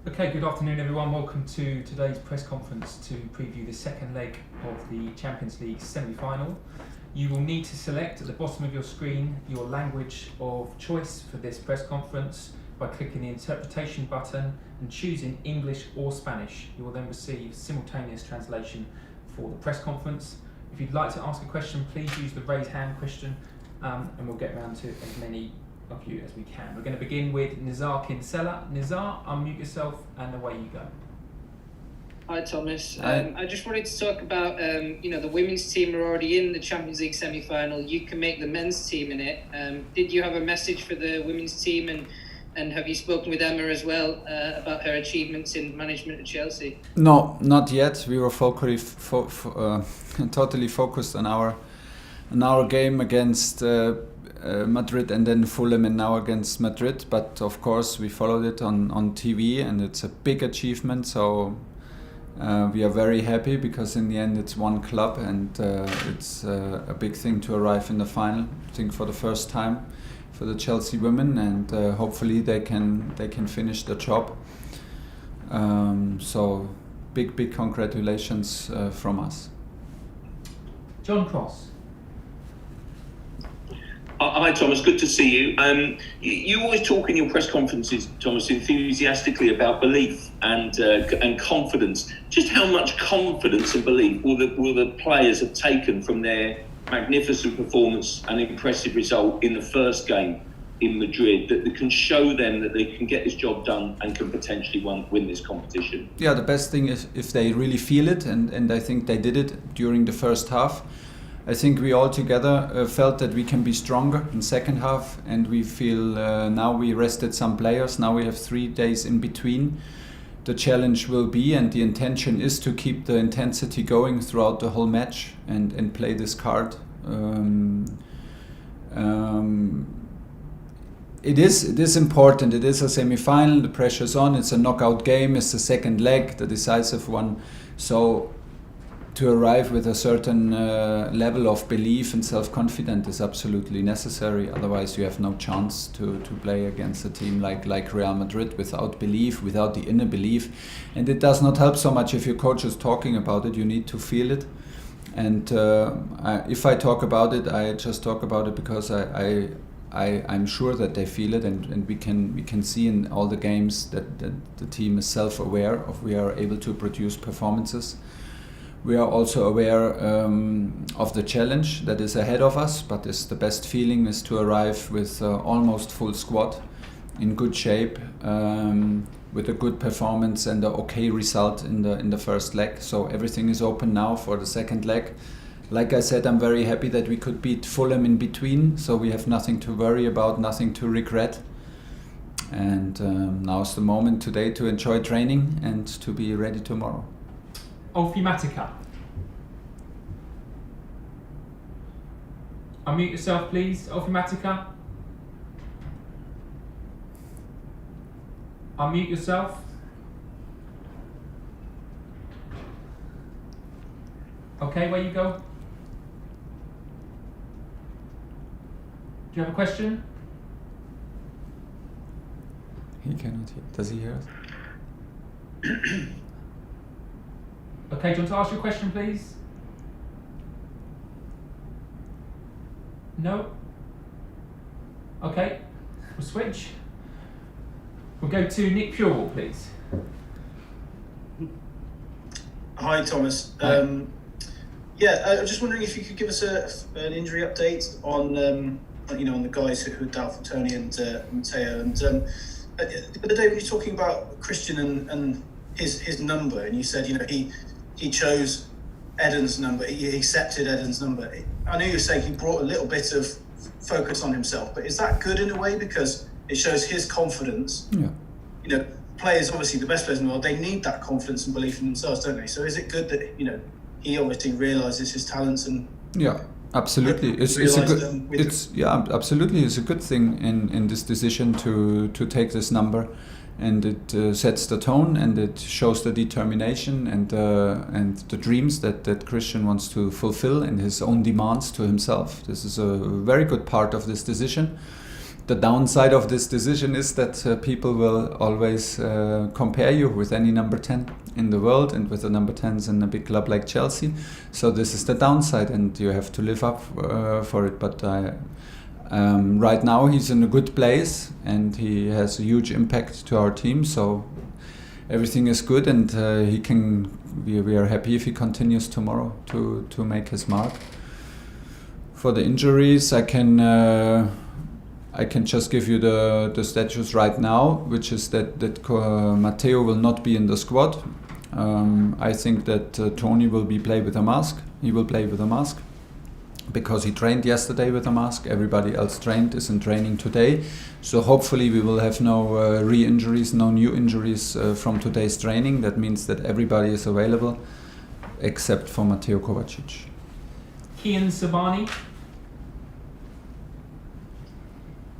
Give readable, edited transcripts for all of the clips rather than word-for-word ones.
Okay, good afternoon everyone. Welcome to today's press conference to preview the second leg of the Champions League semi-final. You will need to select at the bottom of your screen your language of choice for this press conference by clicking the interpretation button and choosing English or Spanish. You will then receive simultaneous translation for the press conference. If you'd like to ask a question, please use the raise hand question and we'll get around to as many of you as we can. We're going to begin with Nizar Kinsella. Nizar, unmute yourself and away you go. Hi Thomas. I just wanted to talk about, the women's team are already in the Champions League semi-final. You can make the men's team in it. Did you have a message for the women's team and have you spoken with Emma as well about her achievements in management at Chelsea? No, not yet. We were totally focused on our game against Madrid and then Fulham and now against Madrid. But of course we followed it on TV and it's a big achievement. So we are very happy because in the end it's one club and it's a big thing to arrive in the final. I think for the first time for the Chelsea women, and hopefully they can finish the job. So big congratulations from us. John Cross. Hi Thomas, good to see you. You always talk in your press conferences, Thomas, enthusiastically about belief and confidence. Just how much confidence and belief will the players have taken from their magnificent performance and impressive result in the first game in Madrid that can show them that they can get this job done and can potentially win this competition? Yeah, the best thing is if they really feel it, and I think they did it during the first half. I think we all together felt that we can be stronger in second half, and we feel now we rested some players. Now we have 3 days in between. The challenge will be, and the intention is to keep the intensity going throughout the whole match and play this card. It is important. It is a semi-final. The pressure's on. It's a knockout game. It's the second leg, the decisive one. So to arrive with a certain level of belief and self-confidence is absolutely necessary. Otherwise, you have no chance to play against a team like Real Madrid without belief, without the inner belief. And it does not help so much if your coach is talking about it. You need to feel it. And if I talk about it, I just talk about it because I'm sure that they feel it, and we can see in all the games that the team is self-aware of. We are able to produce performances. We are also aware of the challenge that is ahead of us, but the best feeling is to arrive with almost full squad, in good shape, with a good performance and an okay result in the first leg. So everything is open now for the second leg. Like I said, I'm very happy that we could beat Fulham in between, so we have nothing to worry about, nothing to regret. And now's the moment today to enjoy training and to be ready tomorrow. Olfi Matica. Unmute yourself, please. Olfi Matica. Unmute yourself. Okay, where you go? Do you have a question? He cannot hear. Does he hear us? Okay, do you want to ask your question, please? No? Okay, we'll switch. We'll go to Nick Purewell, please. Hi, Thomas. Hi. I'm just wondering if you could give us an injury update on the guys who are doubtful, Tony and Matteo. And the other day we were talking about Christian and his number, and you said he chose Eden's number. He accepted Eden's number. I know you were saying he brought a little bit of focus on himself, but is that good in a way because it shows his confidence? Yeah. Players, obviously the best players in the world, they need that confidence and belief in themselves, don't they? So is it good that he obviously realizes his talents and Absolutely, it's absolutely, it's a good thing in this decision to take this number, and it sets the tone and it shows the determination and the dreams that Christian wants to fulfill and his own demands to himself. This is a very good part of this decision, the downside of this decision is that people will always compare you with any number 10 in the world and with the number 10s in a big club like Chelsea. So this is the downside, and you have to live up for it. But right now he's in a good place and he has a huge impact to our team. So everything is good, and he can. We are happy if he continues tomorrow to make his mark. For the injuries, I can just give you the status right now, which is that Matteo will not be in the squad. I think that Tony will play with a mask. He will play with a mask because he trained yesterday with a mask. Everybody else is in training today. So hopefully we will have no re-injuries, no new injuries from today's training. That means that everybody is available except for Mateo Kovacic. Kian Sabani.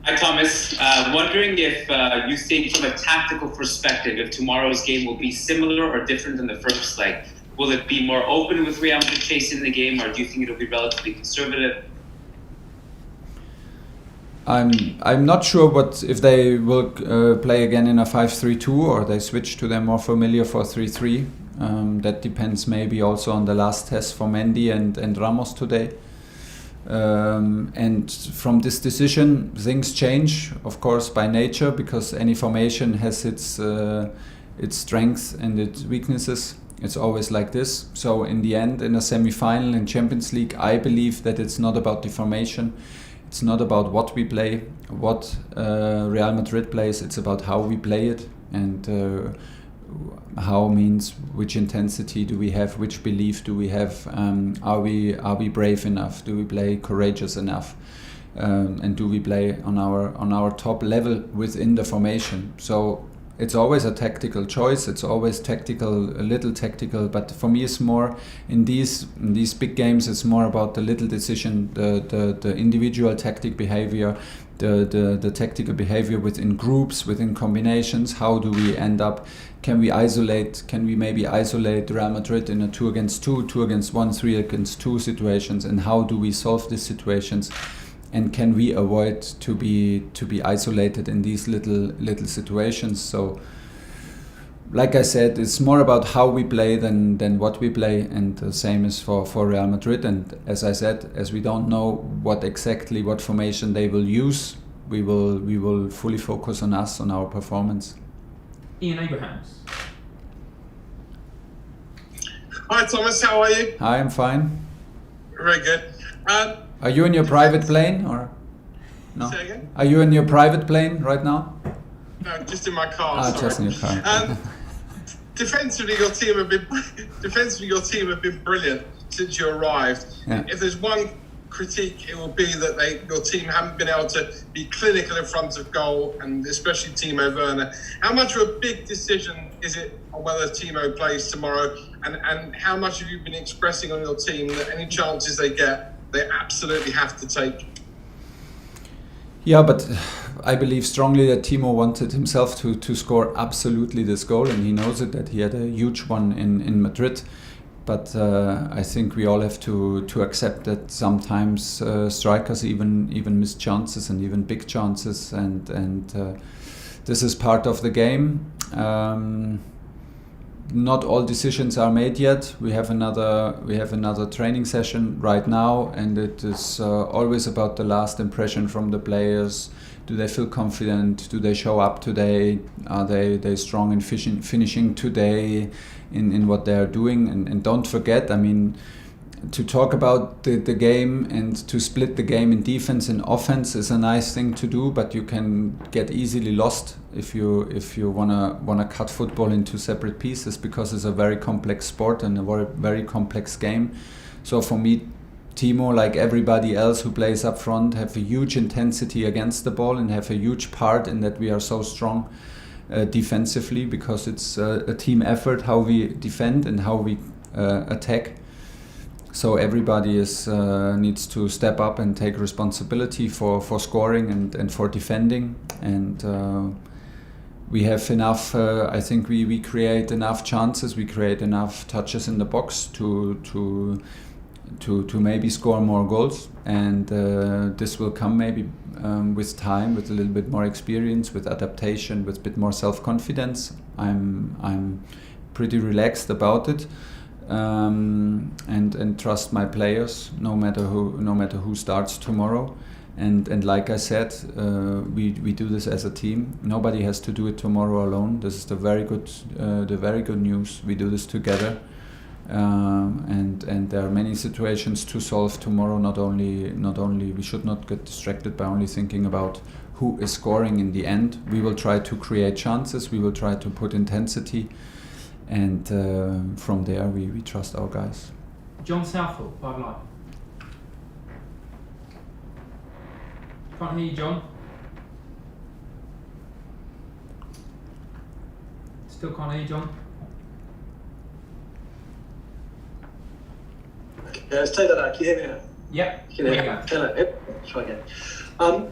Hi Thomas, wondering if you think from a tactical perspective if tomorrow's game will be similar or different than the first leg. Will it be more open with Real Madrid chasing the game, or do you think it'll be relatively conservative? I'm not sure if they will play again in a 5-3-2 or they switch to their more familiar 4-3-3. That depends maybe also on the last test for Mendy and Ramos today. And from this decision, things change, of course, by nature, because any formation has its strengths and its weaknesses. It's always like this. So in the end, in a semi-final in Champions League, I believe that it's not about the formation. It's not about what we play, what Real Madrid plays. It's about how we play it, and how means which intensity do we have, which belief do we have, are we brave enough, do we play courageous enough, and do we play on our top level within the formation. So it's always a tactical choice, it's always a little tactical, but for me it's more in these big games, it's more about the little decision, the individual tactic behavior, the tactical behavior within groups, within combinations. How do we end up? Can we maybe isolate Real Madrid in a 2 against 2, 2 against 1, 3 against 2 situations, and how do we solve these situations? And can we avoid to be isolated in these little situations? So, like I said, it's more about how we play than what we play, and the same is for Real Madrid. And as I said, as we don't know what formation they will use, we will fully focus on us, on our performance. Ian Abrahams. Hi Thomas, how are you? Hi, I'm fine. Very good. Are you in your private plane or no? Say again? Are you in your private plane right now? No, just in my car. Sorry. Just in your car. Defensively, your team have been brilliant since you arrived. Yeah. If there's one critique, it will be that your team haven't been able to be clinical in front of goal, and especially Timo Werner. How much of a big decision is it on whether Timo plays tomorrow, and how much have you been expressing on your team that any chances they get, they absolutely have to take? Yeah, but I believe strongly that Timo wanted himself to score absolutely this goal, and he knows it, that he had a huge one in Madrid. But I think we all have to accept that sometimes strikers even miss chances, and even big chances, and this is part of the game. Not all decisions are made yet. We have another training session right now, and it is always about the last impression from the players. Do they feel confident? Do they show up today? Are they strong in finishing today in what they are doing? And don't forget, I mean, to talk about the game and to split the game in defense and offense is a nice thing to do, but you can get easily lost if you wanna cut football into separate pieces, because it's a very complex sport and a very complex game. So for me, Timo, like everybody else who plays up front, have a huge intensity against the ball and have a huge part in that we are so strong defensively, because it's a team effort how we defend and how we attack. So everybody needs to step up and take responsibility for scoring and for defending. And we have enough, I think we create enough chances, we create enough touches in the box to to maybe score more goals, and this will come maybe with time, with a little bit more experience, with adaptation, with a bit more self-confidence. I'm pretty relaxed about it, and trust my players no matter who starts tomorrow. And like I said, we do this as a team. Nobody has to do it tomorrow alone. This is the very good news. We do this together, and there are many situations to solve tomorrow. Not only we should not get distracted by only thinking about who is scoring in the end. We will try to create chances. We will try to put intensity, and from there we trust our guys. John Southall, BallerBlokes. Can't hear you, John. Still can't hear you, John. Okay, let's take that out. Can you hear me now? Yep. Can you hear me? Try again.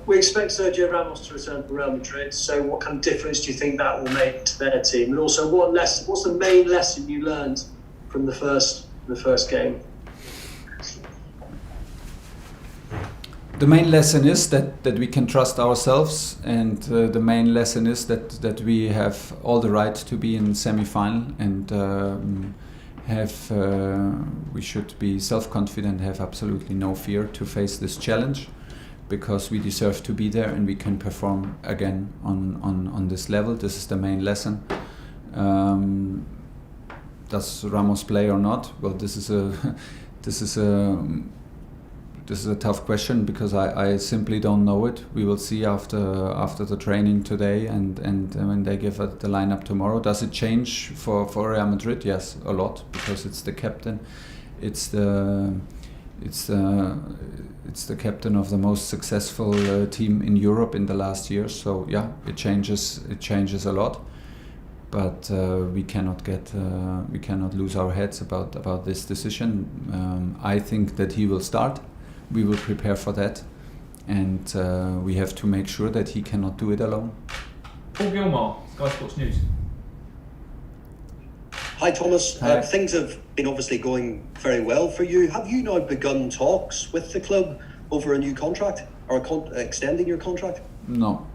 We expect Sergio Ramos to return for Real Madrid. So, what kind of difference do you think that will make to their team? And also, what's the main lesson you learned from the first game? The main lesson is that we can trust ourselves, and the main lesson is that we have all the right to be in semi-final, and we should be self-confident, have absolutely no fear to face this challenge, because we deserve to be there and we can perform again on this level. This is the main lesson. Does Ramos play or not? Well, this is a tough question, because I simply don't know it. We will see after the training today and when they give the lineup tomorrow. Does it change for Real Madrid? Yes, a lot, because it's the captain. It's the captain of the most successful team in Europe in the last years. So yeah, it changes a lot. But we cannot lose our heads about this decision. I think that he will start. We will prepare for that, and we have to make sure that he cannot do it alone. Paul Gilmore, Sky Sports News. Hi Thomas. Hi. Things have been obviously going very well for you. Have you now begun talks with the club over a new contract, or extending your contract? No.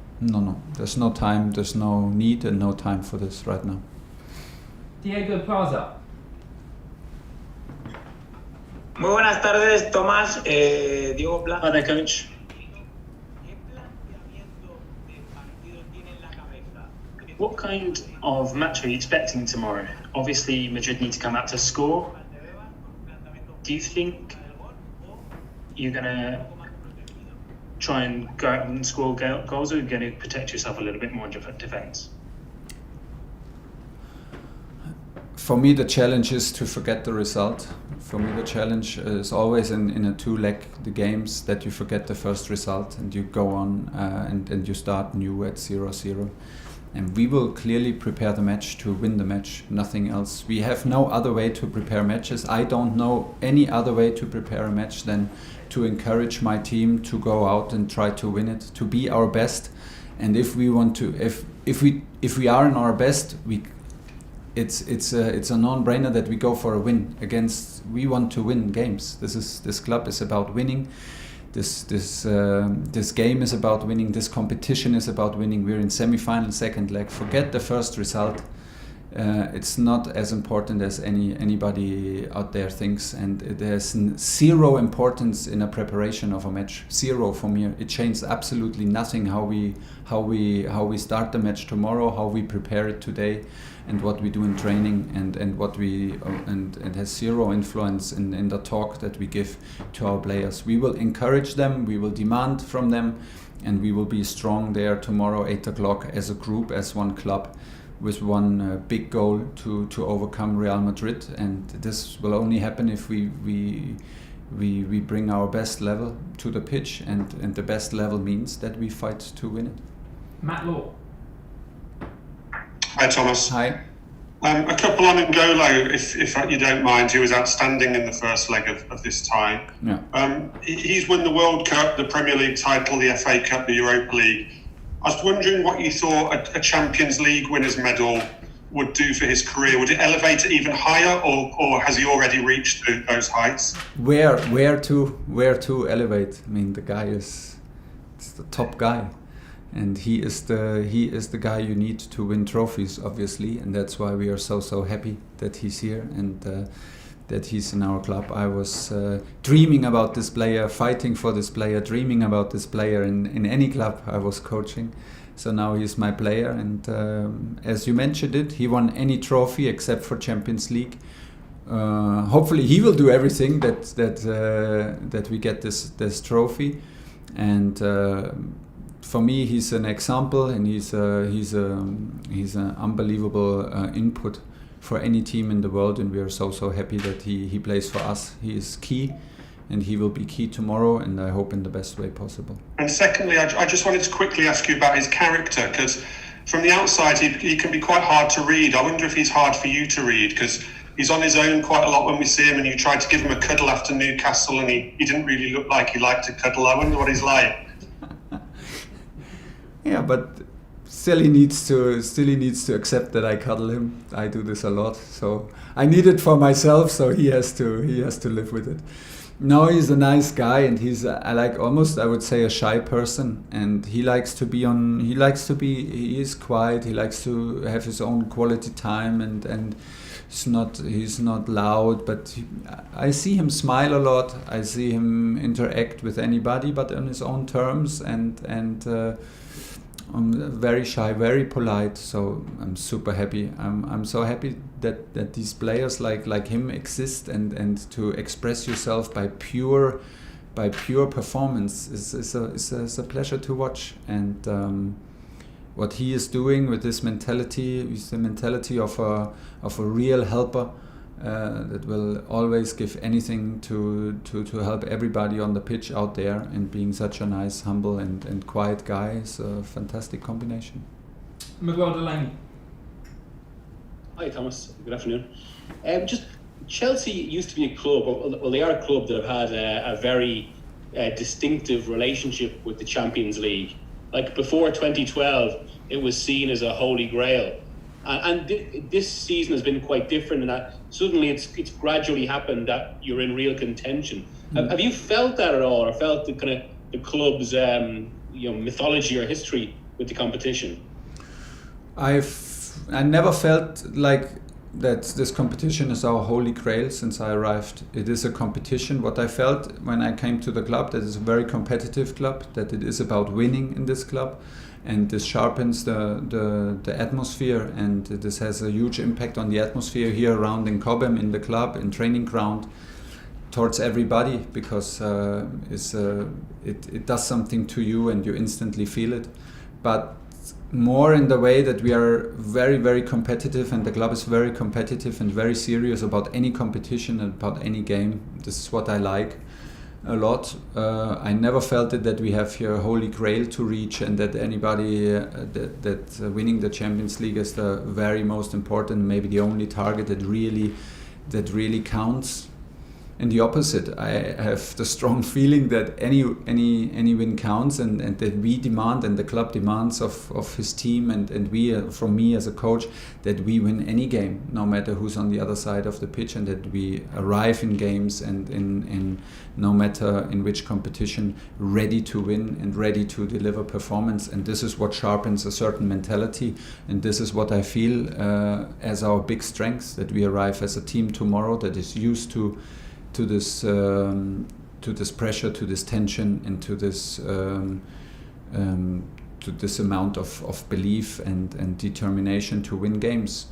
There's no time, there's no need and no time for this right now. Diego Plaza. Muy buenas tardes, Tomás. Diego Plaza. Hi there, coach. What kind of match are you expecting tomorrow? Obviously, Madrid need to come out to score. Do you think you're going to try and go out and score goals, or are you going to protect yourself a little bit more in defence? For me, the challenge is to forget the result. For me, the challenge is always in a two-leg the games, that you forget the first result and you go on and you start new at 0-0. And we will clearly prepare the match to win the match, nothing else. We have no other way to prepare matches. I don't know any other way to prepare a match than to encourage my team to go out and try to win it, to be our best. And if we want to, if we are in our best, it's a non-brainer that we go for a win against. We want to win games. This club is about winning. This game is about winning. This competition is about winning. We're in semi-final, second leg. Forget the first result. It's not as important as anybody out there thinks, and there's zero importance in a preparation of a match. Zero for me. It changes absolutely nothing how we start the match tomorrow, how we prepare it today, and what we do in training, and what we and has zero influence in the talk that we give to our players. We will encourage them, we will demand from them, and we will be strong there tomorrow 8 o'clock as a group, as one club, with one big goal to overcome Real Madrid. And this will only happen if we bring our best level to the pitch, and the best level means that we fight to win it. Matt Law. Hi Thomas. Hi. A couple on N'Golo, if you don't mind, who was outstanding in the first leg of this tie. Yeah. He's won the World Cup, the Premier League title, the FA Cup, the Europa League. I was wondering what you thought a Champions League winners medal would do for his career? Would it elevate it even higher, or has he already reached those heights? Where to elevate? I mean, the guy is the top guy, and he is the guy you need to win trophies, obviously, and that's why we are so happy that he's here and that he's in our club. I was dreaming about this player, fighting for this player, dreaming about this player in any club I was coaching. So now he's my player, and as you mentioned it, he won any trophy except for Champions League. Hopefully he will do everything that we get this trophy, and for me he's an example, and he's an unbelievable input for any team in the world, and we are so happy that he plays for us. He is key, and he will be key tomorrow, and I hope in the best way possible. And secondly, I just wanted to quickly ask you about his character, because from the outside he can be quite hard to read. I wonder if he's hard for you to read, because he's on his own quite a lot when we see him, and you tried to give him a cuddle after Newcastle and he didn't really look like he liked to cuddle. I wonder what he's like. Yeah, but still he needs to accept that I cuddle him. I do this a lot, so I need it for myself, so he has to live with it. No, he's a nice guy, and he's I would say a shy person, and he is quiet, he likes to have his own quality time, and he's not loud, but I see him smile a lot, I see him interact with anybody but on his own terms, and very shy, very polite, so I'm super happy. I'm so happy that these players like him exist, and to express yourself by pure performance is a pleasure to watch. And what he is doing with this mentality is the mentality of a real helper that will always give anything to help everybody on the pitch out there, and being such a nice, humble and quiet guy is a fantastic combination. Miguel Delaney. Hi Thomas, good afternoon. Just Chelsea used to be a club, well they are a club that have had a very distinctive relationship with the Champions League. Like before 2012, it was seen as a holy grail. And this season has been quite different in that suddenly it's gradually happened that you're in real contention. Have you felt that at all, or felt the club's mythology or history with the competition? I never felt like that this competition is our holy grail since I arrived. It is a competition. What I felt when I came to the club, that it's a very competitive club, that it is about winning in this club. And this sharpens the atmosphere, and this has a huge impact on the atmosphere here around in Cobham, in the club, in training ground, towards everybody, because it does something to you and you instantly feel it. But more in the way that we are very, very competitive, and the club is very competitive and very serious about any competition and about any game. This is what I like a lot. I never felt it that we have here a holy grail to reach, and that anybody that winning the Champions League is the very most important, maybe the only target that really counts. And the opposite, I have the strong feeling that any win counts, and that we demand, and the club demands of his team, and we, from me as a coach, that we win any game, no matter who's on the other side of the pitch, and that we arrive in games and in no matter in which competition, ready to win and ready to deliver performance. And this is what sharpens a certain mentality, and this is what I feel as our big strength, that we arrive as a team tomorrow that is used to this pressure, to this tension, and to this amount of belief and determination to win games.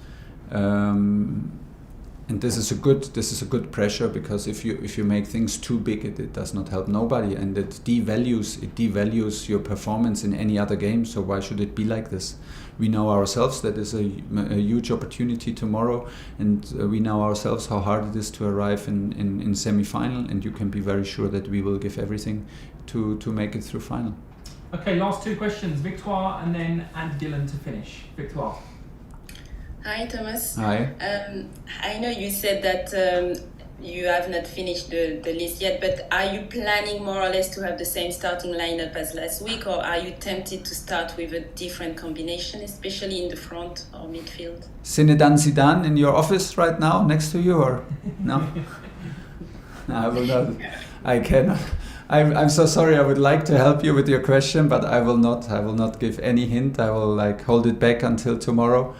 And this is a good pressure, because if you make things too big, it does not help nobody, and it devalues your performance in any other game. So why should it be like this? We know ourselves that is a huge opportunity tomorrow, and we know ourselves how hard it is to arrive in semi-final, and you can be very sure that we will give everything to make it through final. Okay, last two questions. Victoire and then Andy Dillon to finish. Victoire. Hi Thomas. Hi. I know you said that you have not finished the list yet, but are you planning more or less to have the same starting lineup as last week, or are you tempted to start with a different combination, especially in the front or midfield? Zinedine Zidane in your office right now next to you, or no? No, I will not. I cannot. I'm so sorry. I would like to help you with your question, but I will not. I will not give any hint. I will hold it back until tomorrow,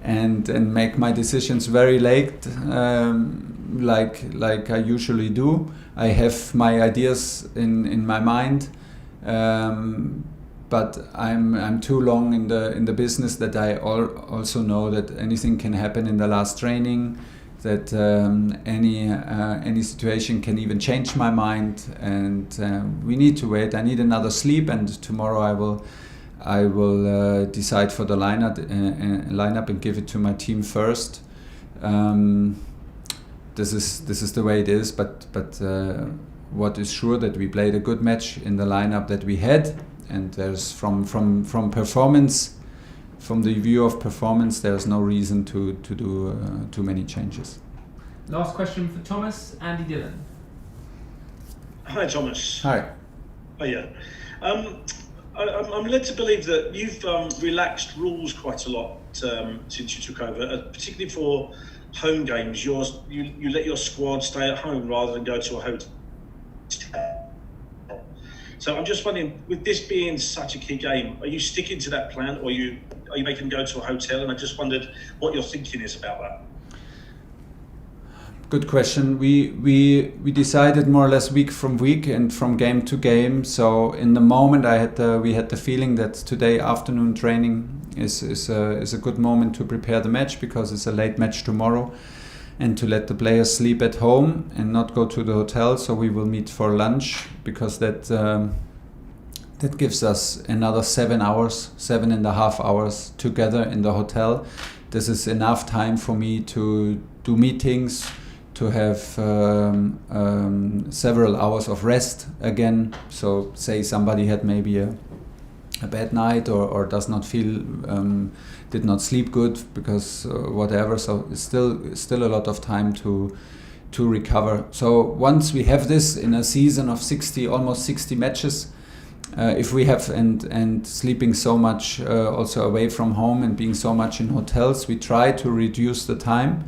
and make my decisions very late, like I usually do. I have my ideas in my mind, but I'm too long in the business that I also know that anything can happen in the last training, that any situation can even change my mind, and we need to wait. I need another sleep, and tomorrow I will decide for the lineup and give it to my team first. This is the way it is, but what is sure that we played a good match in the lineup that we had, and there's from performance. From the view of performance, there's no reason to do too many changes. Last question for Thomas, Andy Dillon. Hi, Thomas. Hi. Oh, yeah. I'm led to believe that you've relaxed rules quite a lot since you took over, particularly for home games. You let your squad stay at home rather than go to a hotel. So I'm just wondering, with this being such a key game, are you sticking to that plan, or are you making them go to a hotel? And I just wondered what your thinking is about that. Good question. We decided more or less week from week and from game to game. So in the moment, we had the feeling that today afternoon training is a good moment to prepare the match, because it's a late match tomorrow, and to let the players sleep at home and not go to the hotel. So we will meet for lunch, because that gives us another 7.5 hours together in the hotel. This is enough time for me to do meetings, to have several hours of rest again. So say somebody had maybe a bad night or does not feel, did not sleep good because whatever. So it's still a lot of time to recover. So once we have this in a season of almost 60 matches, if we have and sleeping so much also away from home and being so much in hotels, we try to reduce the time.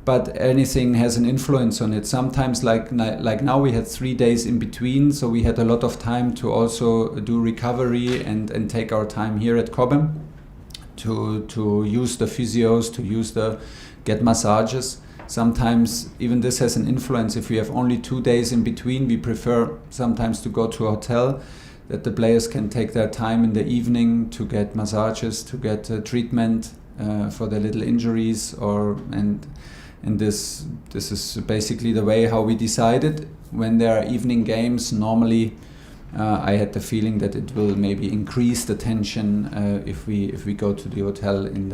But anything has an influence on it. Sometimes, like now, we had 3 days in between, so we had a lot of time to also do recovery and take our time here at Cobham to use the physios, to get massages. Sometimes even this has an influence. If we have only 2 days in between, we prefer sometimes to go to a hotel, that the players can take their time in the evening to get massages, to get treatment for their little injuries, and this is basically the way how we decided. When there are evening games, normally I had the feeling that it will maybe increase the tension if we go to the hotel in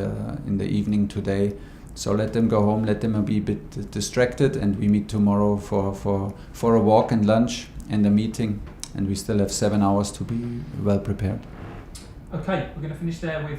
the evening today. So let them go home, let them be a bit distracted, and we meet tomorrow for a walk and lunch and a meeting, and we still have 7 hours to be well prepared. Okay, we're going to finish there with